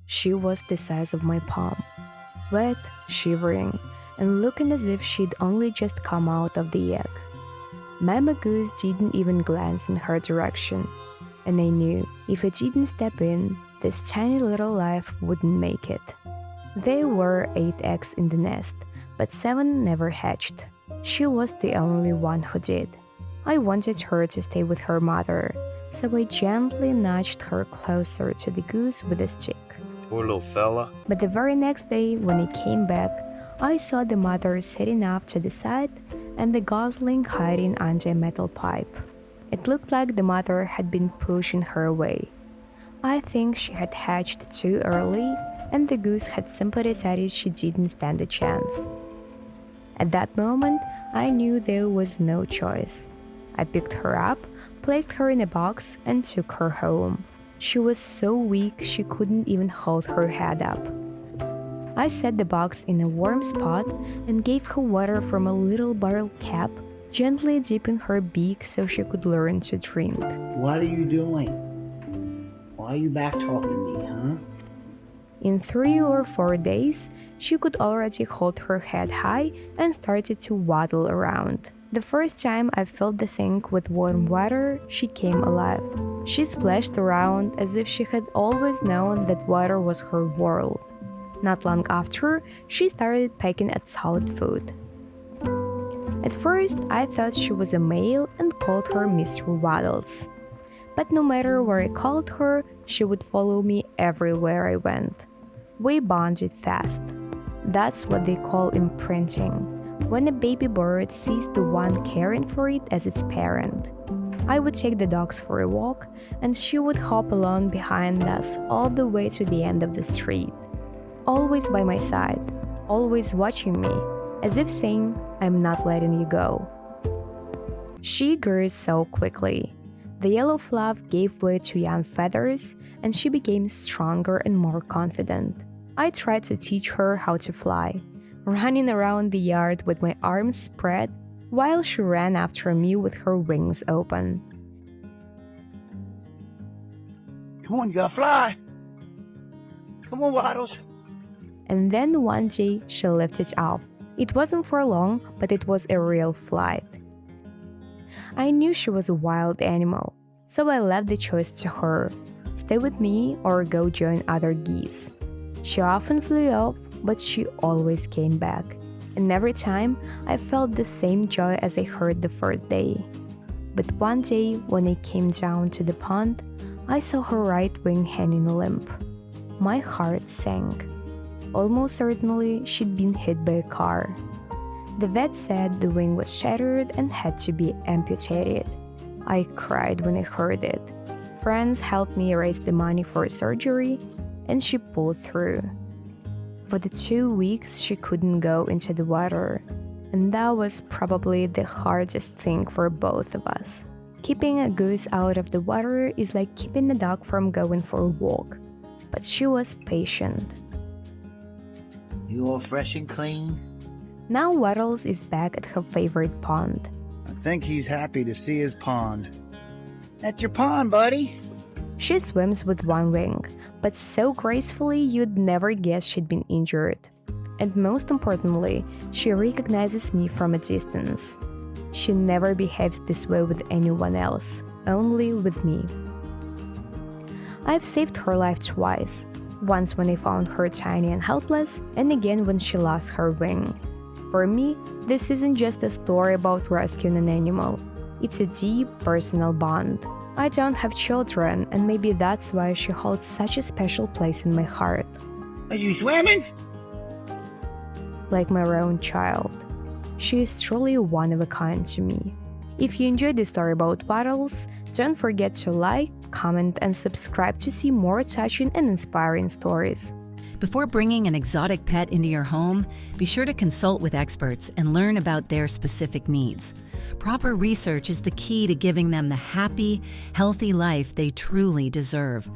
She was the size of my palm, wet, shivering, and looking as if she'd only just come out of the egg. Mama Goose didn't even glance in her direction, and I knew if I didn't step in, this tiny little life wouldn't make it. There were 8 eggs in the nest, but 7 never hatched. She was the only one who did. I wanted her to stay with her mother, so I gently nudged her closer to the goose with a stick. Poor little fella. But the very next day, when I came back, I saw the mother sitting off to the side and the gosling hiding under a metal pipe. It looked like the mother had been pushing her away. I think she had hatched too early, and the goose had simply decided she didn't stand a chance. At that moment, I knew there was no choice. I picked her up, placed her in a box, and took her home. She was so weak she couldn't even hold her head up. I set the box in a warm spot and gave her water from a little bottle cap, gently dipping her beak so she could learn to drink. What are you doing? Why are you back talking to me, huh? In 3 or 4 days, she could already hold her head high and started to waddle around. The first time I filled the sink with warm water, she came alive. She splashed around as if she had always known that water was her world. Not long after, she started pecking at solid food. At first, I thought she was a male and called her Mr. Waddles. But no matter where I called her, she would follow me everywhere I went. We bonded fast. That's what they call imprinting, when a baby bird sees the one caring for it as its parent. I would take the dogs for a walk, and she would hop along behind us all the way to the end of the street. Always by my side, always watching me, as if saying, "I'm not letting you go." She grew so quickly. The yellow fluff gave way to young feathers, and she became stronger and more confident. I tried to teach her how to fly, running around the yard with my arms spread while she ran after me with her wings open. Come on, you gotta fly. Come on, Waddles. And then one day she lifted off. It wasn't for long, but it was a real flight. I knew she was a wild animal, so I left the choice to her: stay with me or go join other geese. She often flew off, but she always came back, and every time I felt the same joy as I heard the first day. But one day, when I came down to the pond, I saw her right wing hanging limp. My heart sank. Almost certainly, she'd been hit by a car. The vet said the wing was shattered and had to be amputated. I cried when I heard it. Friends helped me raise the money for surgery, and she pulled through. For the 2 weeks, she couldn't go into the water, and that was probably the hardest thing for both of us. Keeping a goose out of the water is like keeping a dog from going for a walk, but she was patient. You all fresh and clean? Now Waddles is back at her favorite pond. I think he's happy to see his pond. That's your pond, buddy. She swims with one wing, but so gracefully you'd never guess she'd been injured. And most importantly, she recognizes me from a distance. She never behaves this way with anyone else, only with me. I've saved her life twice, once when I found her tiny and helpless, and again when she lost her wing. For me, this isn't just a story about rescuing an animal. It's a deep personal bond. I don't have children, and maybe that's why she holds such a special place in my heart. Are you swimming? Like my own child. She is truly one of a kind to me. If you enjoyed this story about Waddles, don't forget to like, comment, and subscribe to see more touching and inspiring stories. Before bringing an exotic pet into your home, be sure to consult with experts and learn about their specific needs. Proper research is the key to giving them the happy, healthy life they truly deserve.